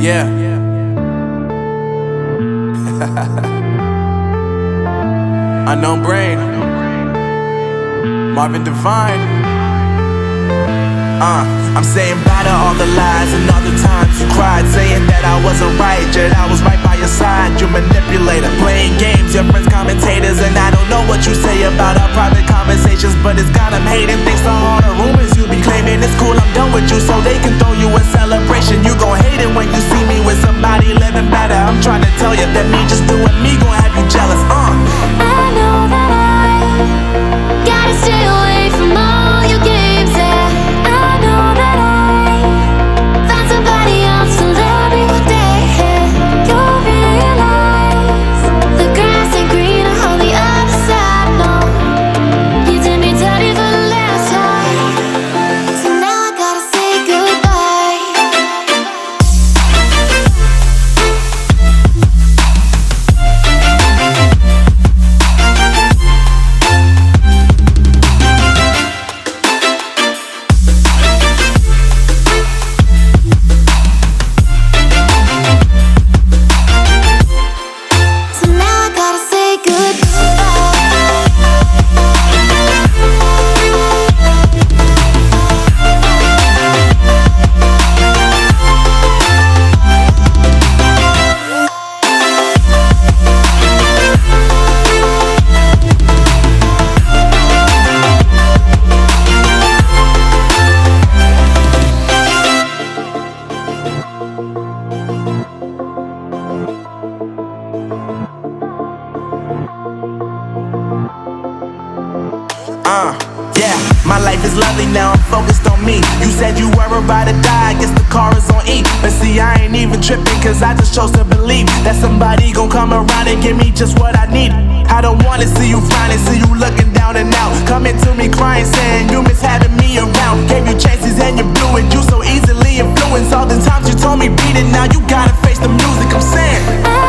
Yeah. Unknown Brain, Marvin Divine. I'm saying bye to all the lies and all the times you cried, saying that I wasn't right, yet I was right by your side. You manipulator, playing games, your friends commentators, and I don't know what you say about our private conversations, but it's got them hating. Thanks to all the rumors you be claiming. It's cool, I'm done with you, so they can throw you a celebration. You gon' hate it when you see me with somebody living better. I'm trying to tell you that me just doing me gon' have you jealous. I know that I gotta stay away from all your games, yeah. I know that I found somebody else to love me one day, yeah. You'll realize the grass ain't greener on the other side, no. You did me dirty for the last time, so now I gotta say goodbye. So now I gotta say Yeah, my life is lovely now, I'm focused on me. You said you were about to die, I guess the car is on E. But see, I ain't even tripping, cause I just chose to believe that somebody gon' come around and give me just what I need. I don't wanna see you frowning, see you looking down and out, coming to me crying, saying you miss having me around. Gave you chances and you blew it, you so easily influenced. All the times you told me beat it, now you gotta face the music. I'm saying